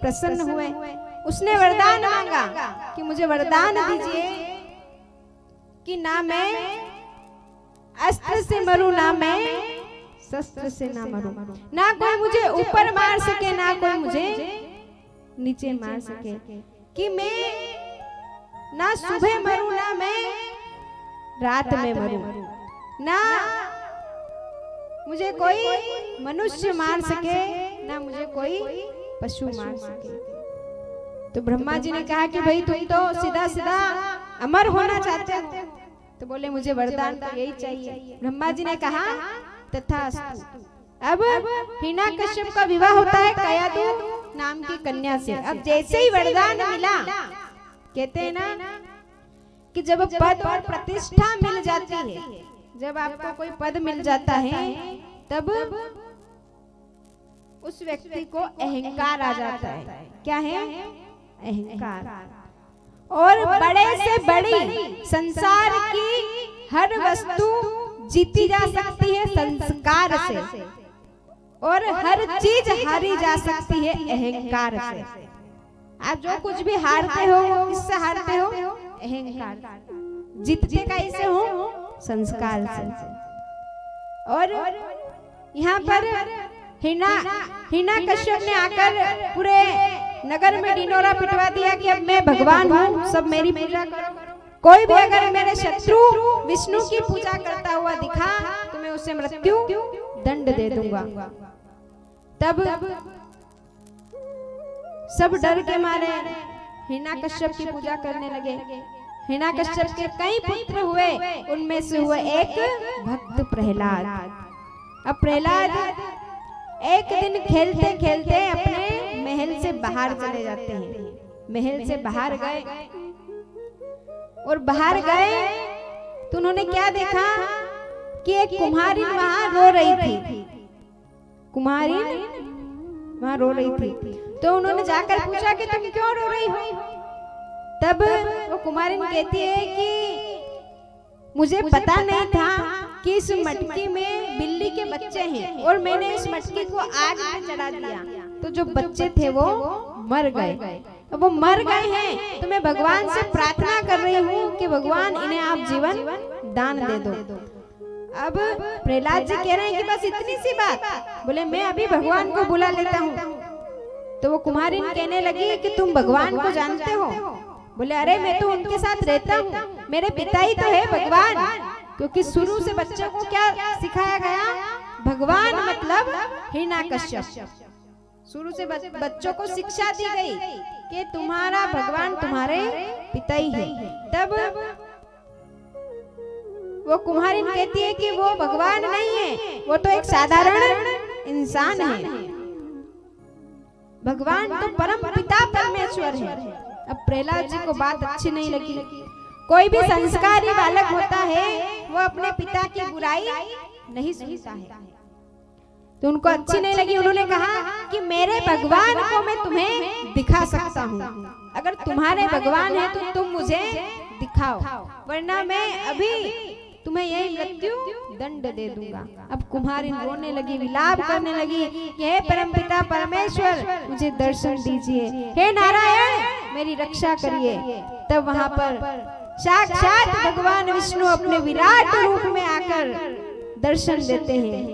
प्रसन्न हुए। उसने वरदान मांगा कि मुझे वरदान दीजिए कि ना मैं अस्त्र से मरूं, ना मैं शस्त्र से ना मरूं, ना कोई मुझे ऊपर मार सके, ना कोई मुझे नीचे मार सके, कि मैं ना सुबह मरूं, ना मैं रात में मरूं, ना मुझे कोई मनुष्य मार सके, ना मुझे कोई पशु मार सके। तो ब्रह्मा जी ने कहा कि भाई तुम तो सीधा सीधा अमर होना चाहते हो, तो बोले मुझे वरदान तो यही चाहिए। ब्रह्मा जी ने कहा तथास्तु। अब हिरण्यकश्यप का विवाह होता है कयादु नाम की कन्या से। अब जैसे ही वरदान मिला, कहते हैं ना कि जब पद और प्रतिष्ठा मिल जाती है, जब आपको कोई पद मिल जाता है, तब उस व्यक्ति को अहंकार आ जाता है। क्या है? अहंकार। और बड़े से बड़ी संसार की हर वस्तु जीती जा सकती है संस्कार से, और हर चीज हारी जा सकती है अहंकार से। आप जो कुछ भी हारते हो, किससे हारते हो? अहंकार। जीतते कैसे हो? संस्कार से। और यहाँ पर हिरण्यकश्यप ने आकर पूरे नगर में ढिंढोरा पिटवा दिया कि अब मैं भगवान हूँ, सब मेरी पूजा करो। कोई भी अगर मेरे शत्रु विष्णु की पूजा करता हुआ दिखा तो मैं उसे मृत्यु दंड दे दूंगा। तब सब डर के मारे हिरण्यकश्यप की पूजा करने लगे। हिरण्यकश्यप के कई पुत्र हुए, उनमें से हुआ एक भक्त प्रहलाद। अब प्रहलाद एक दिन खेलते खेलते अपने महल से बाहर चले जाते हैं। महल से बाहर गए, और बाहर गए तो उन्होंने क्या देखा कि एक कुम्हारी वहां रो रही थी। कुम्हारी वहां रो रही थी। तो उन्होंने जाकर पूछा कि तुम क्यों रो रही हो? तब वो कुम्हारिन कहती है कि मुझे पता नहीं था कि इस मटकी में बिल्ली के बच्चे हैं, और मैंने इस मटकी को आग में चढ़ा दिया, तो जो बच्चे थे वो मर गए। अब वो मर गए हैं तो मैं भगवान से प्रार्थना कर रही हूँ कि भगवान इन्हें आप जीवन दान दे दो। अब प्रहलाद जी कह रहे हैं कि बस इतनी सी बात? बोले मैं अभी भगवान को बुला लेता हूँ। तो वो कुम्हारिन कहने लगी कि तुम भगवान को जानते हो? बोले अरे मैं तो उनके साथ रहता हूँ, मेरे पिता ही तो है भगवान। क्योंकि शुरू से बच्चों को क्या सिखाया गया? भगवान मतलब हिरण्यकश्यप। शुरू से बच्चों को शिक्षा दी गई कि तुम्हारा भगवान तुम्हारे पिता ही है। तब वो कुम्हारिन कहती है कि वो भगवान नहीं है, वो तो एक साधारण इंसान है। भगवान तो परम पिता परमेश्वर है। अब प्रहलाद जी को बात अच्छी नहीं लगी। कोई भी संस्कारी बालक होता है वो अपने पिता की बुराई नहीं सुनता है, तो उनको अच्छी नहीं लगी। उन्होंने कहा कि मेरे भगवान को मैं तुम्हें दिखा सकता हूँ, अगर तुम्हारे भगवान है तो तुम मुझे दिखाओ, वरना मैं अभी तुम्हें यही मृत्यु दंड दे दूंगा। अब कुम्हारिन रोने लगी, विलाप करने लगी कि हे परमपिता परमेश्वर मुझे दर्शन दीजिए, हे नारायण मेरी रक्षा करिए। तब वहां पर साक्षात भगवान विष्णु अपने विराट रूप में आकर दर्शन देते हैं।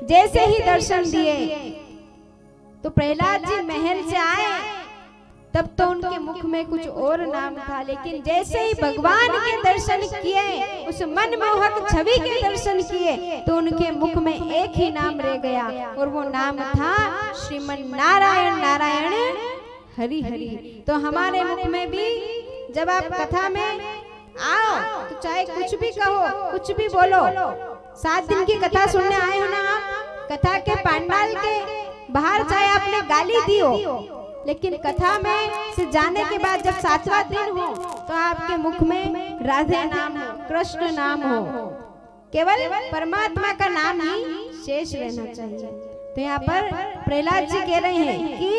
जैसे ही दर्शन दिए तो प्रहलाद जी महल से आए, तब तो उनके मुख में कुछ और नाम था, लेकिन जैसे ही भगवान के दर्शन किए, उस मनमोहक छवि के दर्शन किए, तो उनके मुख में एक ही नाम रह गया, और वो नाम था श्रीमन नारायण नारायण हरि हरि। तो हमारे मुख में भी जब आप कथा में आओ तो चाहे कुछ भी कहो, कुछ भी बोलो। 7 दिन की कथा सुनने आए हो ना आप, कथा के पंडाल के बाहर चाहे आपने गाली दी हो, लेकिन कथा में से जाने के बाद जब 7वां दिन हो तो आपके मुख में राधे नाम हो, कृष्ण नाम हो, केवल परमात्मा का नाम ही शेष रहना चाहिए। तो यहाँ पर प्रहलाद जी कह रहे हैं कि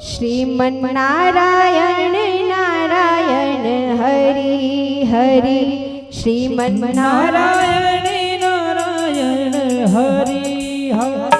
श्रीमन नारायण नारायण हरि हरि, श्रीमन नारायण नारायण हरि हरि।